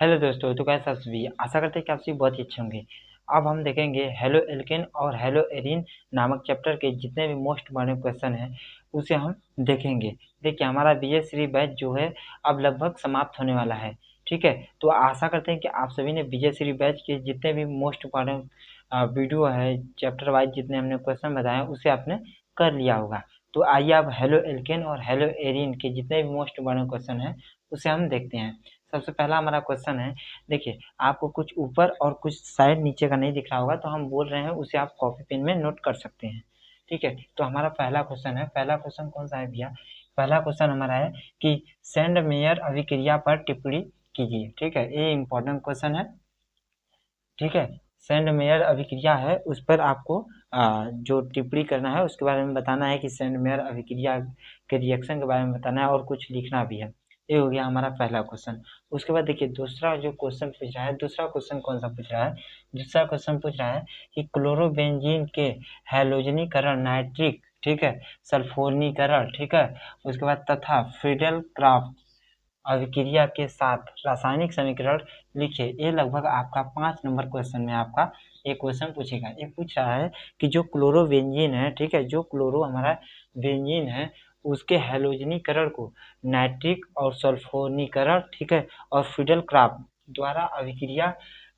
Hello दोस्तों, तो कैसे आप सभी। आशा करते हैं कि आप सभी बहुत ही अच्छे होंगे। अब हम देखेंगे हेलो एल्केन और हेलो एरीन नामक चैप्टर के जितने भी मोस्ट इम्पॉर्टेंट क्वेश्चन हैं उसे हम देखेंगे। देखिए, हमारा बीए श्री बैच जो है अब लगभग समाप्त होने वाला है। ठीक है, तो आशा करते हैं कि आप सभी ने बीए श्री बैच के जितने भी मोस्ट इम्पॉर्टेंट वीडियो है, चैप्टर वाइज जितने हमने क्वेश्चन बताए उसे आपने कर लिया होगा। तो आइए अब हेलो एल्केन और हेलो एरीन के जितने भी मोस्ट इम्पॉर्टेंट क्वेश्चन हैं उसे हम देखते हैं। सबसे पहला हमारा क्वेश्चन है, देखिए आपको कुछ ऊपर और कुछ साइड नीचे का नहीं दिख रहा होगा, तो हम बोल रहे हैं उसे आप कॉपी पेन में नोट कर सकते हैं। ठीक है, तो हमारा पहला क्वेश्चन है। पहला क्वेश्चन कौन सा है भैया? पहला क्वेश्चन हमारा है कि सेंड मेयर अभिक्रिया पर टिप्पणी कीजिए। ठीक है, ये इंपॉर्टेंट क्वेश्चन है। ठीक है, सेंड मेयर अभिक्रिया है, उस पर आपको जो टिप्पणी करना है उसके बारे में बताना है कि सेंड मेयर अभिक्रिया के रिएक्शन के बारे में बताना है और कुछ लिखना भी है। ये हो गया हमारा पहला क्वेश्चन। उसके बाद देखिए दूसरा जो क्वेश्चन पूछ रहा है, दूसरा क्वेश्चन कौन सा पूछ रहा है? दूसरा क्वेश्चन पूछ रहा है कि क्लोरोबेंजीन के हैलोजनीकरण नाइट्रिक, ठीक है, सल्फोनीकरण, ठीक है, उसके बाद तथा फ्रीडल क्राफ्ट अभिक्रिया के साथ रासायनिक समीकरण लिखिए। ये लगभग आपका 5 नंबर क्वेश्चन में आपका एक क्वेश्चन पूछेगा। ये पूछ रहा है कि जो क्लोरोबेंजीन है, ठीक है, जो क्लोरो हमारा बेंजीन है उसके हैलोजनीकरण को नाइट्रिक और सल्फोनीकरण, ठीक है, और फ्रीडल क्राफ्ट द्वारा अभिक्रिया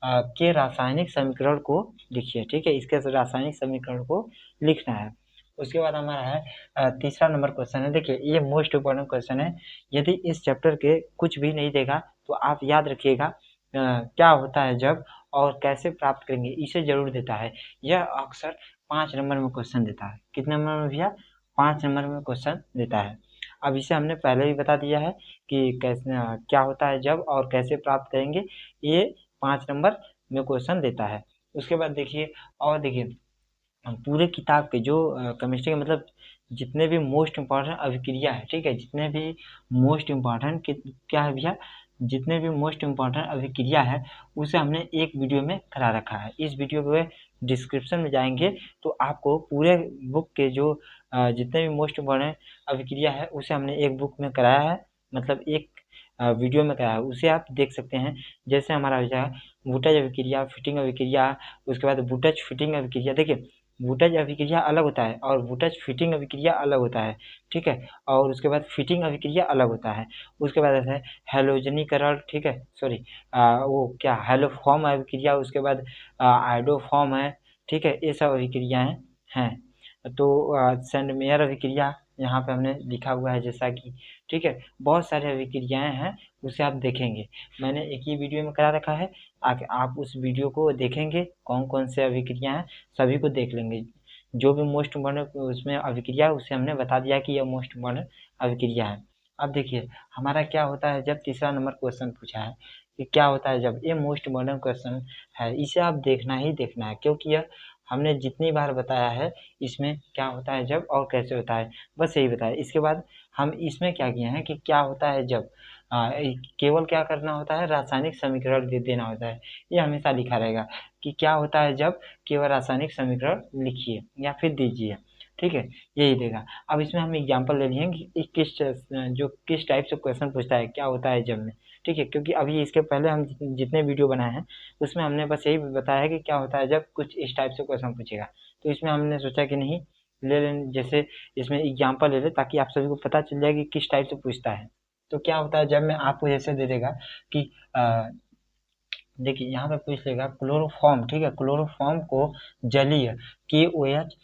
के रासायनिक समीकरण को लिखिए। ठीक है, इसके रासायनिक समीकरण को लिखना है। उसके बाद हमारा है तीसरा नंबर क्वेश्चन है। देखिए, ये मोस्ट इम्पोर्टेंट क्वेश्चन है। यदि इस चैप्टर के कुछ भी नहीं देगा तो आप याद रखिएगा क्या होता है जब और कैसे प्राप्त करेंगे, इसे जरूर देता है। यह अक्सर 5 नंबर में क्वेश्चन देता है। कितने नंबर में भैया? 5 नंबर में क्वेश्चन देता है। अब इसे हमने पहले ही बता दिया है कि कैसे क्या होता है जब और कैसे प्राप्त करेंगे। ये 5 नंबर में क्वेश्चन देता है। उसके बाद देखिए, और देखिए पूरे किताब के जो केमिस्ट्री के मतलब जितने भी मोस्ट इम्पॉर्टेंट अभिक्रिया है, ठीक है, जितने भी मोस्ट इम्पॉर्टेंट क्या है भैया, जितने भी मोस्ट इम्पॉर्टेंट अभिक्रिया है उसे हमने एक वीडियो में करा रखा है। इस वीडियो के डिस्क्रिप्शन में जाएंगे तो आपको पूरे बुक के जो जितने भी मोस्ट इम्पॉर्टेंट अभिक्रिया है उसे हमने एक बुक में कराया है, मतलब एक वीडियो में कराया है, उसे आप देख सकते हैं। जैसे हमारा हो जाएगा वुटज अभिक्रिया, फिटिंग अभिक्रिया, उसके बाद वुटज फिटिंग अभिक्रिया। देखिए, वुटज अभिक्रिया अलग होता है और वुटज फिटिंग अभिक्रिया अलग होता है। ठीक है, और उसके बाद फिटिंग अभिक्रिया अलग होता है। उसके बाद ऐसा है हैलोजनीकरण, ठीक है, सॉरी वो क्या हैलोफॉर्म अभिक्रिया, उसके बाद आइडोफॉर्म है। ठीक है, ये सब अभिक्रियाएं हैं। तो सेंडमेयर अभिक्रिया यहाँ पे हमने लिखा हुआ है जैसा कि, ठीक है, बहुत सारे अभिक्रियाएं हैं, उसे आप देखेंगे। मैंने एक ही वीडियो में करा रखा है, आप उस वीडियो को देखेंगे, कौन कौन से अभिक्रिया हैं सभी को देख लेंगे। जो भी मोस्ट इम्पॉर्टेंट उसमें अभिक्रिया उसे हमने बता दिया कि यह मोस्ट इम्पॉर्टेंट अभिक्रिया है। अब देखिए हमारा क्या होता है जब तीसरा नंबर क्वेश्चन पूछा है कि क्या होता है जब, ये मोस्ट इम्पॉर्टेंट क्वेश्चन है, इसे आप देखना ही देखना है क्योंकि यह हमने जितनी बार बताया है इसमें क्या होता है जब और कैसे होता है, बस यही बताया। इसके बाद हम इसमें क्या किए हैं कि क्या होता है जब केवल क्या करना होता है, रासायनिक समीकरण देना होता है। ये हमेशा लिखा रहेगा कि क्या होता है जब, केवल रासायनिक समीकरण लिखिए या फिर दीजिए। ठीक है, यही देगा। अब इसमें हम एग्जांपल ले लिए कि किस टाइप से क्वेश्चन पूछता है क्या होता है जब में। ठीक है, क्योंकि अभी इसके पहले हम जितने वीडियो बनाए हैं उसमें हमने बस यही बताया है कि क्या होता है जब कुछ इस टाइप से क्वेश्चन पूछेगा। तो इसमें हमने सोचा कि नहीं ले लें, जैसे इसमें एग्जांपल ले लें ताकि आप सभी को पता चल जाए कि किस टाइप से पूछता है। तो क्या होता है जब में आपको जैसे दे देगा कि देखिए यहाँ पे पूछ लेगा क्लोरोफॉर्म, ठीक है, क्लोरोफॉर्म को जलीय KOH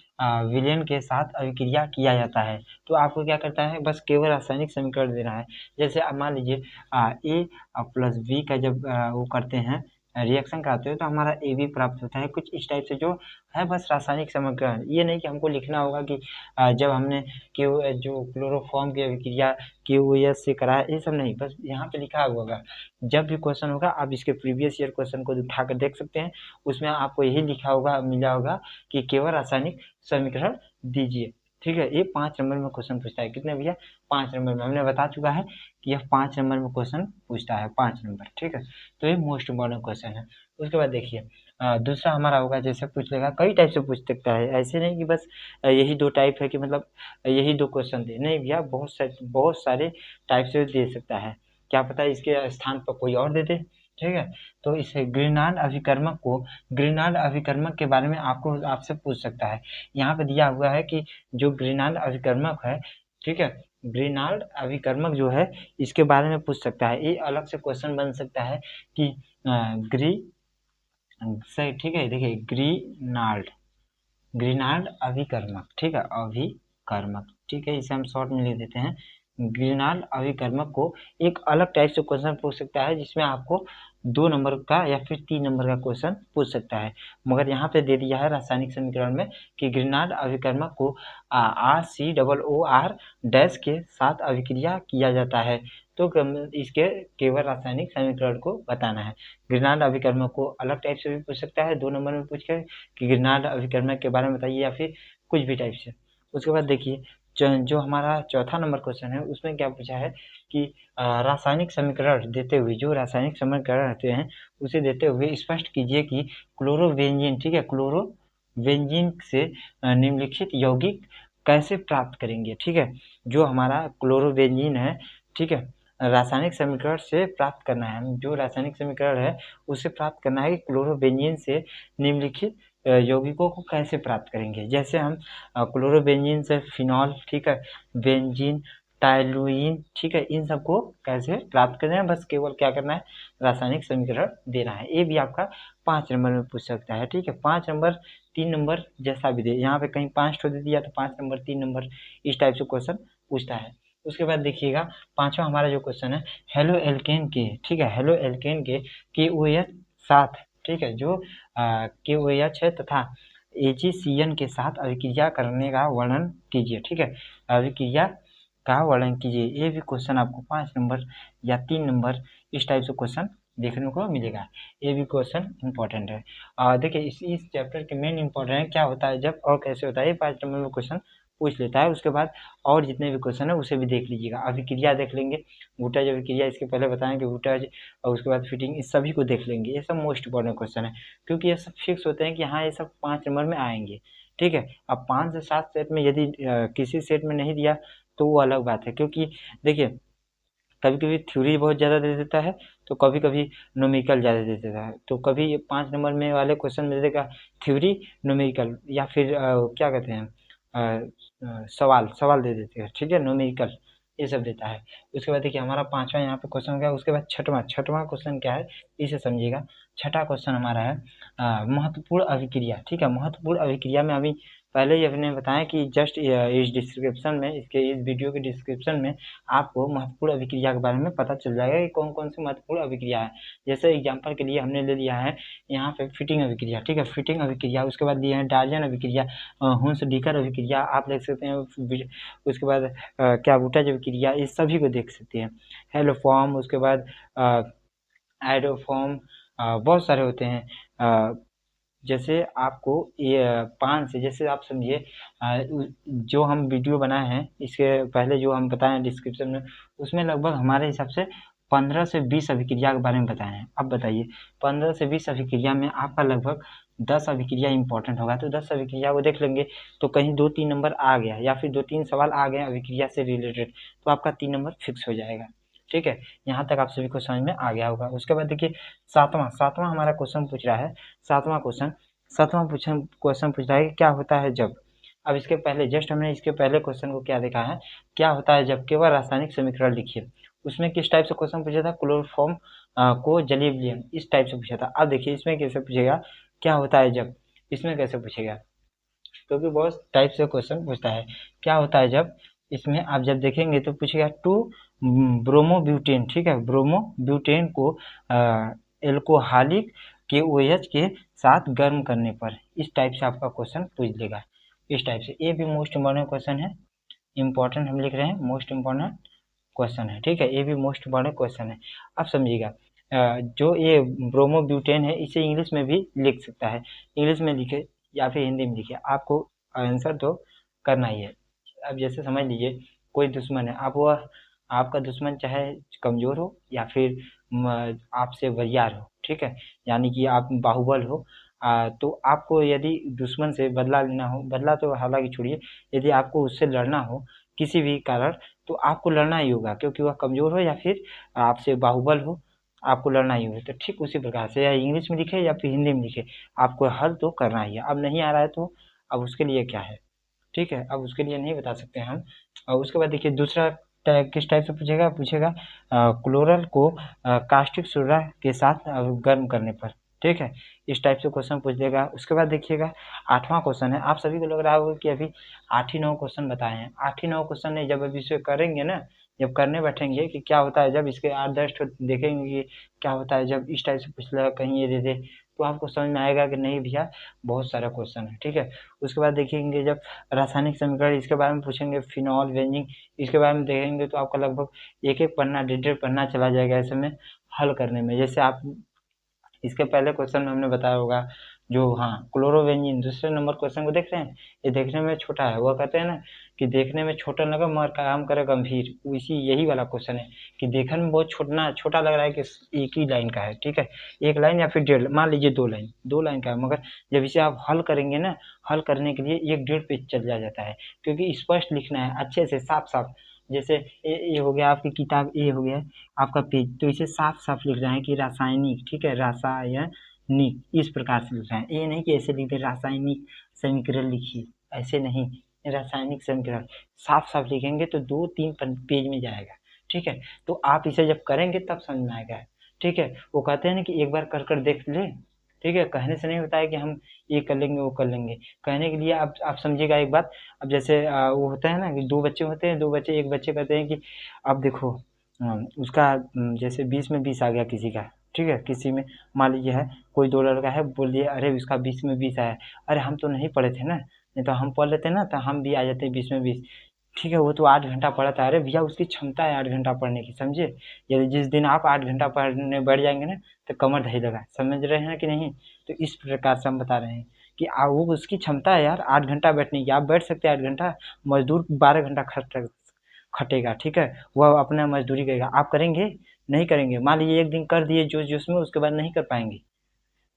विलेन के साथ अभिक्रिया किया जाता है। तो आपको क्या करता है, बस केवल रासायनिक समीकरण देना है। जैसे अब मान लीजिए A प्लस B का जब वो करते हैं रिएक्शन कराते हो तो हमारा AB प्राप्त होता है, कुछ इस टाइप से जो है बस रासायनिक समीकरण। ये नहीं कि हमको लिखना होगा कि जब हमने जो क्लोरोफॉर्म की अभिक्रिया KOH से कराया, ये सब नहीं, बस यहाँ पे लिखा होगा। जब भी क्वेश्चन होगा आप इसके प्रीवियस ईयर क्वेश्चन को उठाकर देख सकते हैं, उसमें आपको यही लिखा होगा, मिला होगा कि केवल रासायनिक समीकरण दीजिए। ठीक है, ये 5 नंबर में क्वेश्चन पूछता है। कितने भैया? 5 नंबर में। हमने बता चुका है कि यह 5 नंबर में क्वेश्चन पूछता है, 5 नंबर। ठीक है, तो ये मोस्ट इम्पोर्टेंट क्वेश्चन है। उसके बाद देखिए दूसरा हमारा होगा, जैसे पूछ लेगा कई टाइप से पूछ सकता है, ऐसे नहीं कि बस यही 2 टाइप है कि मतलब यही 2 क्वेश्चन दे, नहीं भैया, बहुत सारे टाइप से दे सकता है। क्या पता इसके स्थान पर कोई और दे दे, ठीक है। तो इस ग्रीनार्ड अभिकर्मक के बारे में आपसे पूछ सकता है। यहाँ पे दिया हुआ है कि जो ग्रीनार्ड अभिकर्मक है, ठीक है, ग्रीनार्ड अभिकर्मक जो है इसके बारे में पूछ सकता है। ये अलग से क्वेश्चन बन सकता है कि सही, ठीक है। देखिए ग्रीनार्ड अभिकर्मक, ठीक है, अभिकर्मक, ठीक है, इसे हम शॉर्ट में लिख देते हैं। ग्रीनार्ड अभिकर्मक को एक अलग टाइप से क्वेश्चन पूछ सकता है जिसमें आपको 2 नंबर का या फिर 3 नंबर का क्वेश्चन पूछ सकता है। मगर यहाँ पे दे दिया है रासायनिक समीकरण में कि ग्रीनार्ड अभिकर्मक को RCOOR डैश के साथ अभिक्रिया किया जाता है। तो इसके केवल रासायनिक समीकरण को बताना है। ग्रीनार्ड अभिकर्मक को अलग टाइप से भी पूछ सकता है 2 नंबर में पूछ कर कि ग्रीनार्ड अभिकर्मक के बारे में बताइए, या फिर कुछ भी टाइप से। उसके बाद देखिए जो हमारा चौथा नंबर क्वेश्चन है उसमें क्या पूछा है कि रासायनिक समीकरण देते हुए, जो रासायनिक समीकरण रहते हैं उसे देते हुए स्पष्ट कीजिए कि क्लोरोबेंजीन, ठीक है, क्लोरोबेंजीन से निम्नलिखित यौगिक कैसे प्राप्त करेंगे। ठीक है, जो हमारा क्लोरोबेंजीन है, ठीक है, रासायनिक समीकरण से प्राप्त करना है। जो रासायनिक समीकरण है उसे प्राप्त करना है कि क्लोरोबेंजीन से निम्नलिखित यौगिकों को कैसे प्राप्त करेंगे। जैसे हम क्लोरोबेंजीन से फिनॉल, ठीक है, बेंजीन, टाइलुइन, ठीक है, इन सबको कैसे प्राप्त करना है, बस केवल क्या करना है, रासायनिक समीकरण देना है। ये भी आपका 5 नंबर में पूछ सकता है। ठीक है, 5 नंबर 3 नंबर जैसा भी दे, यहाँ पे कहीं 5 ठो दे दिया तो 5 नंबर 3 नंबर इस टाइप से क्वेश्चन पूछता है। उसके बाद देखिएगा 5वां हमारा जो क्वेश्चन है, हेलो एल्केन के, ठीक है, हेलो एल्केन के KOH साथ, ठीक है, जो KOH है तथा AgCN के साथ अभिक्रिया करने का वर्णन कीजिए। ठीक है, अभिक्रिया का वर्णन कीजिए। ये भी क्वेश्चन आपको 5 नंबर या 3 नंबर इस टाइप से क्वेश्चन देखने को मिलेगा। ये भी क्वेश्चन इंपॉर्टेंट है। देखिए इस चैप्टर के मेन इंपॉर्टेंट है क्या होता है जब और कैसे होता है, ये 5 नंबर में क्वेश्चन पूछ लेता है। उसके बाद और जितने भी क्वेश्चन है उसे भी देख लीजिएगा। अभिक्रिया देख लेंगे, वुटाज अभिक्रिया इसके पहले बताएं कि वुटाज, और उसके बाद फिटिंग, इस सभी को देख लेंगे। ये सब मोस्ट इंपॉर्टेंट क्वेश्चन है क्योंकि ये सब फिक्स होते हैं कि हाँ ये सब 5 नंबर में आएंगे। ठीक है, अब 5 से 7 सेट में यदि किसी सेट में नहीं दिया तो वो अलग बात है, क्योंकि देखिए कभी कभी थ्योरी बहुत ज़्यादा दे देता है तो कभी कभी न्यूमेरिकल ज़्यादा दे देता है। तो कभी 5 नंबर में वाले क्वेश्चन में दे देगा थ्योरी, न्यूमेरिकल, या फिर क्या कहते हैं, सवाल दे देते हैं। ठीक है, न्यूमेरिकल ये सब देता है। उसके बाद देखिए हमारा 5वां यहाँ पे क्वेश्चन क्या है। उसके बाद छठवां क्वेश्चन क्या है इसे समझिएगा। छठा क्वेश्चन हमारा है महत्वपूर्ण अभिक्रिया। ठीक है, महत्वपूर्ण अभिक्रिया में अभी पहले ही अपने बताया कि जस्ट इस डिस्क्रिप्शन में, इसके इस वीडियो के डिस्क्रिप्शन में आपको महत्वपूर्ण अभिक्रिया के बारे में पता चल जाएगा कि कौन कौन सी महत्वपूर्ण अभिक्रिया है। जैसे एग्जांपल के लिए हमने ले लिया है यहाँ पे फिटिंग अभिक्रिया। ठीक है, फिटिंग अभिक्रिया। उसके बाद दिए हैं डार्जन अभिक्रिया, हुंस-डीकर अभिक्रिया आप देख सकते हैं। उसके बाद क्या वुटाज अभिक्रिया, इस सभी को देख सकते हैं। हेलोफॉर्म, उसके बाद आइडोफॉर्म, बहुत सारे होते हैं। जैसे आपको ये 5 से, जैसे आप समझिए जो हम वीडियो बनाए हैं इसके पहले जो हम बताए हैं डिस्क्रिप्शन में, उसमें लगभग हमारे हिसाब से 15 से 20 अभिक्रिया के बारे में बताए हैं। अब बताइए 15 से 20 अभिक्रिया में आपका लगभग 10 अभिक्रिया इंपॉर्टेंट होगा, तो 10 अभिक्रिया को देख लेंगे तो कहीं 2-3 नंबर आ गया या फिर 2-3 सवाल आ गए अभिक्रिया से रिलेटेड, तो आपका 3 नंबर फिक्स हो जाएगा। ठीक है, यहाँ तक आप सभी को समझ में आ गया होगा। उसके बाद देखिए सातवां हमारा क्वेश्चन पूछ रहा है। सातवां क्वेश्चन पूछ रहा है कि क्या होता है जब, अब इसके पहले जस्ट हमने इसके पहले क्वेश्चन को क्या देखा है, क्या होता है जब केवल रासायनिक समीकरण लिखिए। उसमें किस टाइप से क्वेश्चन पूछा था, क्लोरोफॉर्म को जलीय विलयन, इस टाइप से पूछा था। अब देखिए इसमें कैसे पूछेगा, क्या होता है जब, इसमें कैसे पूछेगा, क्योंकि बहुत टाइप से क्वेश्चन पूछता है। क्या होता है जब, इसमें आप जब देखेंगे तो पूछेगा टू ब्रोमोब्यूटेन। ठीक है, ब्रोमोब्यूटेन को एल्कोहलिक KOH के साथ गर्म करने पर, इस टाइप से आपका क्वेश्चन पूछ लेगा। इस टाइप से ये भी मोस्ट इम्पॉर्टेंट क्वेश्चन है, इंपॉर्टेंट हम लिख रहे हैं, मोस्ट इम्पॉर्टेंट क्वेश्चन है। ठीक है, ये भी मोस्ट इम्पॉर्टेंट क्वेश्चन है। अब समझिएगा जो ये ब्रोमोब्यूटेन है इसे इंग्लिश में भी लिख सकता है, इंग्लिश में लिखे या फिर हिंदी में लिखे, आपको आंसर तो करना ही है। अब जैसे समझ लीजिए कोई दुश्मन है, आप वह आपका दुश्मन चाहे कमज़ोर हो या फिर आपसे वरियार हो, ठीक है, यानी कि आप बाहुबल हो, तो आपको यदि दुश्मन से बदला लेना हो, बदला तो हालांकि छोड़िए, यदि आपको उससे लड़ना हो किसी भी कारण तो आपको लड़ना ही होगा, क्योंकि वह कमज़ोर हो या फिर आपसे बाहुबल हो, आपको लड़ना ही हो। तो ठीक उसी प्रकार से या इंग्लिश में लिखे या फिर हिंदी में लिखे, आपको हल तो करना ही है। अब नहीं आ रहा है तो अब उसके लिए क्या है, ठीक है, अब उसके लिए नहीं बता सकते हम। और उसके बाद देखिए दूसरा किस टाइप से पूछेगा, पूछेगा क्लोरल को कास्टिक सोडा के साथ गर्म करने पर, ठीक है, इस टाइप से क्वेश्चन पूछ लेगा। उसके बाद देखिएगा 8वां क्वेश्चन है। आप सभी को लग रहा होगा कि अभी 8 ही 9 क्वेश्चन बताए हैं। 8 ही 9 क्वेश्चन नहीं, जब अभी इसे करेंगे ना, जब करने बैठेंगे कि क्या होता है जब इसके 8-10 देखेंगे कि क्या होता है जब इस टाइप से पूछ लेगा कहीं ये दे दे, तो आपको समझ में आएगा कि नहीं भैया बहुत सारा क्वेश्चन है, ठीक है। उसके बाद देखेंगे जब रासायनिक समीकरण इसके बारे में पूछेंगे, फिनॉल बेंजीन इसके बारे में देखेंगे, तो आपका लगभग एक एक पन्ना 1.5 पन्ना चला जाएगा ऐसे में हल करने में। जैसे आप इसके पहले क्वेश्चन में हमने बताया होगा जो हाँ क्लोरोबेंजीन, दूसरे नंबर क्वेश्चन को देख रहे हैं, ये देखने में छोटा है, वह कहते हैं ना कि देखने में छोटा लगा मगर काम करे गंभीर, इसी यही वाला क्वेश्चन है कि देखने में बहुत छोटा लग रहा है कि एक ही लाइन का है, ठीक है, एक लाइन या फिर 1.5, मान लीजिए 2 लाइन का है, मगर जब इसे आप हल करेंगे ना, हल करने के लिए 1-1.5 पेज चल जाता है, क्योंकि स्पष्ट लिखना है अच्छे से साफ साफ। जैसे ये हो गया आपकी किताब, ये हो गया आपका पेज, तो इसे साफ साफ लिख रहे हैं कि रासायनिक, ठीक है, रासायनिक इस प्रकार से लिख रहे हैं, ये नहीं कि ऐसे लिख दे रासायनिक समीकरण लिखिए, ऐसे नहीं, रासायनिक समीकरण साफ साफ लिखेंगे तो 2-3 पेज में जाएगा, ठीक है। तो आप इसे जब करेंगे तब समझ में आएगा, ठीक है। वो कहते हैं ना कि एक बार कर देख ले, ठीक है, कहने से नहीं होता है कि हम ये कर लेंगे वो कर लेंगे, कहने के लिए आप समझिएगा एक बात। अब जैसे वो होता है ना कि 2 बच्चे होते हैं, 2 बच्चे, एक बच्चे कहते हैं कि अब देखो उसका जैसे 20 में 20 आ गया किसी का, ठीक है, किसी में मान लीजिए है कोई 2 लड़का है, बोल दिए अरे उसका 20 में 20 आया, अरे हम तो नहीं पढ़े थे ना, नहीं तो हम पढ़ लेते ना तो हम भी आ जाते 20 में 20, ठीक है, वो तो 8 घंटा पढ़ा था, अरे भैया उसकी क्षमता है 8 घंटा पढ़ने की, समझे। यदि जिस दिन आप 8 घंटा पढ़ने बैठ जाएंगे ना तो कमर ढही लगा, समझ रहे हैं कि नहीं। तो इस प्रकार से हम बता रहे हैं कि वो उसकी क्षमता है यार 8 घंटा बैठने की, आप बैठ सकते हैं 8 घंटा, मजदूर 12 घंटा खटेगा, ठीक है, वह अपना मजदूरी करेगा, आप करेंगे नहीं करेंगे, मान लीजिए एक दिन कर दिए जोश जोश में, उसके बाद नहीं कर पाएंगे,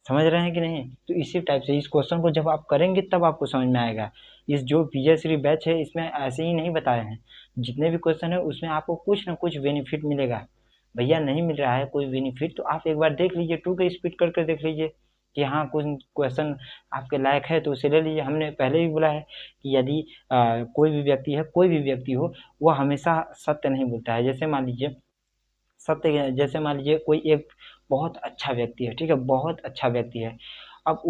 समझ रहे हैं कि नहीं। तो इसी टाइप से इस क्वेश्चन को जब आप करेंगे तब आपको समझ में आएगा। इस जो पीएचडी बैच है इसमें ऐसे ही नहीं बताए हैं, जितने भी क्वेश्चन है उसमें आपको कुछ ना कुछ बेनिफिट मिलेगा। भैया नहीं मिल रहा है कोई बेनिफिट तो आप एक बार देख लीजिए, 2 का स्पीड करके देख लीजिए कि हाँ कुछ क्वेश्चन आपके लायक है तो उसे ले लीजिए। हमने पहले भी बोला है कि यदि कोई भी व्यक्ति है, कोई भी व्यक्ति हो, वह हमेशा सत्य नहीं बोलता है। जैसे मान लीजिए जैसे मान लीजिए कोई एक बहुत अच्छा व्यक्ति है, ठीक है, बहुत अच्छा व्यक्ति है, अब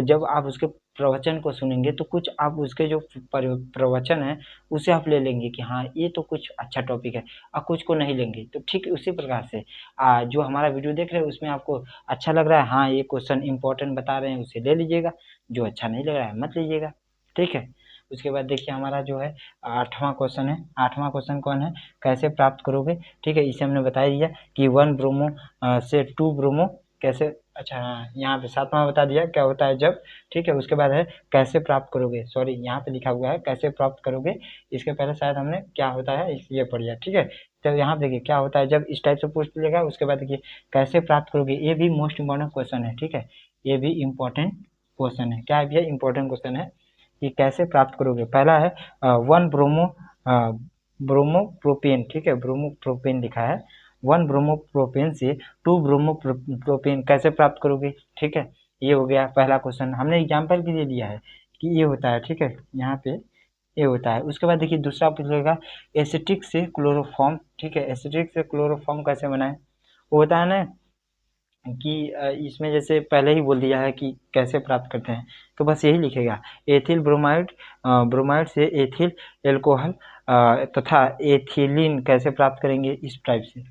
जब आप उसके प्रवचन को सुनेंगे तो कुछ आप उसके जो प्रवचन है उसे आप ले लेंगे कि हाँ ये तो कुछ अच्छा टॉपिक है, और कुछ को नहीं लेंगे। तो ठीक उसी प्रकार से जो हमारा वीडियो देख रहे हैं उसमें आपको अच्छा लग रहा है, हाँ ये क्वेश्चन इंपॉर्टेंट बता रहे हैं, उसे ले लीजिएगा, जो अच्छा नहीं लग रहा है मत लीजिएगा, ठीक है। उसके बाद देखिए हमारा जो है 8वां क्वेश्चन है। 8वां क्वेश्चन कौन है, कैसे प्राप्त करोगे, ठीक है, इसे हमने बता दिया कि 1 ब्रोमो से 2 ब्रोमो कैसे, अच्छा हाँ यहाँ पे 7वां बता दिया क्या होता है जब, ठीक है। उसके बाद है कैसे प्राप्त करोगे, सॉरी यहाँ पे लिखा हुआ है कैसे प्राप्त करोगे, इसके पहले शायद हमने क्या होता है इसलिए पढ़ लिया, ठीक है। तो यहाँ देखिए क्या होता है जब इस टाइप से पूछ लेगा, उसके बाद देखिए कैसे प्राप्त करोगे, ये भी मोस्ट इम्पोर्टेंट क्वेश्चन है, ठीक है, ये भी इम्पोर्टेंट क्वेश्चन है। क्या है भैया, इम्पोर्टेंट क्वेश्चन है कि कैसे प्राप्त करोगे। पहला है 1 ब्रोमोप्रोपेन, ठीक है, ब्रोमोप्रोपेन लिखा है, 1 ब्रोमोप्रोपेन से 2 ब्रोमोप्रोपेन कैसे प्राप्त करोगे, ठीक है। ये हो गया पहला क्वेश्चन, हमने एग्जाम्पल के लिए लिया है कि ये होता है, ठीक है, यहाँ पे ये होता है। उसके बाद देखिए दूसरा पूछेगा एसिटिक से क्लोरोफॉर्म, ठीक है, एसिटिक से क्लोरोफॉर्म कैसे बनाए, वो होता है ना कि इसमें जैसे पहले ही बोल दिया है कि कैसे प्राप्त करते हैं, तो बस यही लिखेगा एथिल ब्रोमाइड से एथिल एल्कोहल तथा एथिलीन कैसे प्राप्त करेंगे, इस टाइप से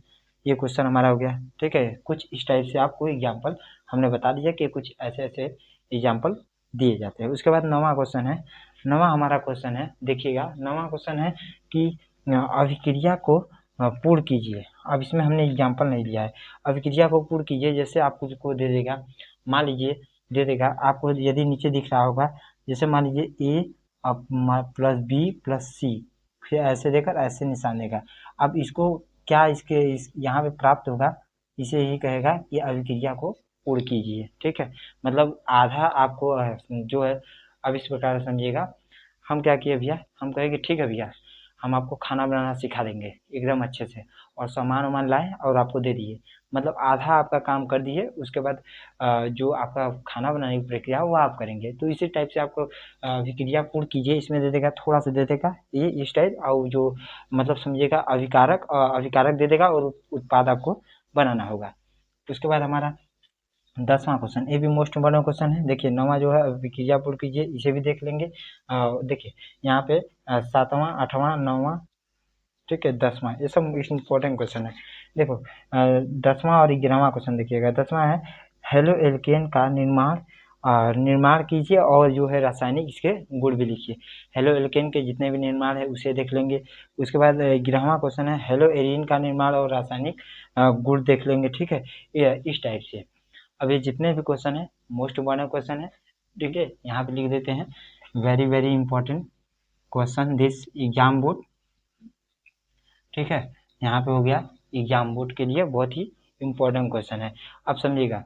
ये क्वेश्चन हमारा हो गया, ठीक है। कुछ इस टाइप से आपको एग्जाम्पल हमने बता दिया कि कुछ ऐसे ऐसे एग्जाम्पल दिए जाते हैं। उसके बाद 9वां क्वेश्चन है। 9वां हमारा क्वेश्चन है, देखिएगा 9वां क्वेश्चन है कि अभिक्रिया को पूर्ण कीजिए। अब इसमें हमने एग्जाम्पल नहीं लिया है, अभिक्रिया को पूर्ण कीजिए, जैसे आपको दे देगा, मान लीजिए दे देगा आपको, यदि नीचे दिख रहा होगा, जैसे मान लीजिए ए प्लस बी प्लस सी, फिर ऐसे देकर ऐसे निशान देगा। अब इसको क्या यहाँ पे प्राप्त होगा, इसे यही कहेगा कि अभिक्रिया को पूर्ण कीजिए, ठीक है, मतलब आधा आपको जो है। अब इस प्रकार समझिएगा, हम क्या किए भैया, हम कहेंगे ठीक है भैया हम आपको खाना बनाना सिखा देंगे एकदम अच्छे से, और सामान वामान लाए और आपको दे दिए, मतलब आधा आपका काम कर दिए, उसके बाद जो आपका खाना बनाने की प्रक्रिया वो आप करेंगे। तो इसी टाइप से आपको अभिक्रिया पूर्ण कीजिए, इसमें दे देगा थोड़ा सा दे देगा ये इस टाइप, और जो मतलब समझिएगा अभिकारक अभिकारक दे देगा और उत्पाद आपको बनाना होगा। उसके बाद हमारा 10वां क्वेश्चन, ये भी मोस्ट इम्पोर्टेंट क्वेश्चन है। देखिए 9वां जो है अभिक्रिया पूर्ण कीजिए, इसे भी देख लेंगे। देखिए यहाँ पे 7वां 8वां 9वां, ठीक है 10वां, ये सब इम्पोर्टेंट क्वेश्चन है। देखो 10वां और 11वां क्वेश्चन देखिएगा। 10वां है हेलो एल्केन का निर्माण कीजिए और जो है रासायनिक इसके गुण भी लिखिए। हेलो एल्केन के जितने भी निर्माण है उसे देख लेंगे। उसके बाद 11वां क्वेश्चन है हेलो एरीन का निर्माण और रासायनिक गुण देख लेंगे, ठीक है, ये इस टाइप से। अब ये जितने भी क्वेश्चन है मोस्ट इम्पोर्टेंट क्वेश्चन है, ठीक है, यहाँ पे लिख देते हैं very very important question this exam board, ठीक है, यहाँ पे हो गया एग्जाम बोर्ड के लिए बहुत ही इम्पोर्टेंट क्वेश्चन है। अब समझिएगा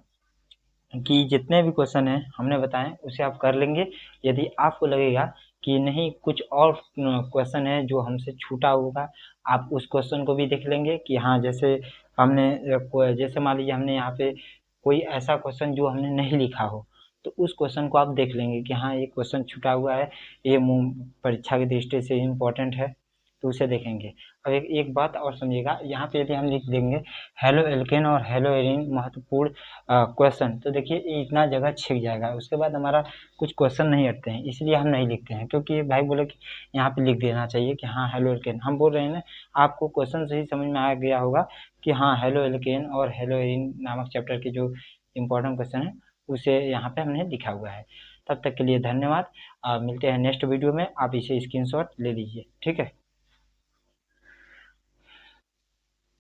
कि जितने भी क्वेश्चन हैं हमने बताए उसे आप कर लेंगे। यदि आपको लगेगा कि नहीं कुछ और क्वेश्चन है जो हमसे छूटा होगा, आप उस क्वेश्चन को भी देख लेंगे कि हाँ जैसे हमने जैसे मान लीजिए हमने यहाँ पे कोई ऐसा क्वेश्चन जो हमने नहीं लिखा हो, तो उस क्वेश्चन को आप देख लेंगे कि हाँ ये क्वेश्चन छूटा हुआ है, ये परीक्षा की दृष्टि से इम्पोर्टेंट है, तो उसे देखेंगे। अब एक बात और समझिएगा, यहाँ पे यदि हम लिख देंगे हेलो एल्केन और हेलो एरीन महत्वपूर्ण क्वेश्चन, तो देखिए ये इतना जगह छिप जाएगा, उसके बाद हमारा कुछ क्वेश्चन नहीं हटते हैं, इसलिए हम नहीं लिखते हैं, क्योंकि भाई बोले कि यहाँ पे लिख देना चाहिए कि हाँ हेलो एल्केन। हम बोल रहे हैं ना, आपको क्वेश्चन से ही समझ में आ गया होगा कि हाँ हेलो एल्केन और हेलो एरीन नामक चैप्टर के जो इम्पोर्टेंट क्वेश्चन है उसे यहाँ पे हमने लिखा हुआ है। तब तक के लिए धन्यवाद। मिलते हैं नेक्स्ट वीडियो में, आप इसे स्क्रीनशॉट ले लीजिए, ठीक है।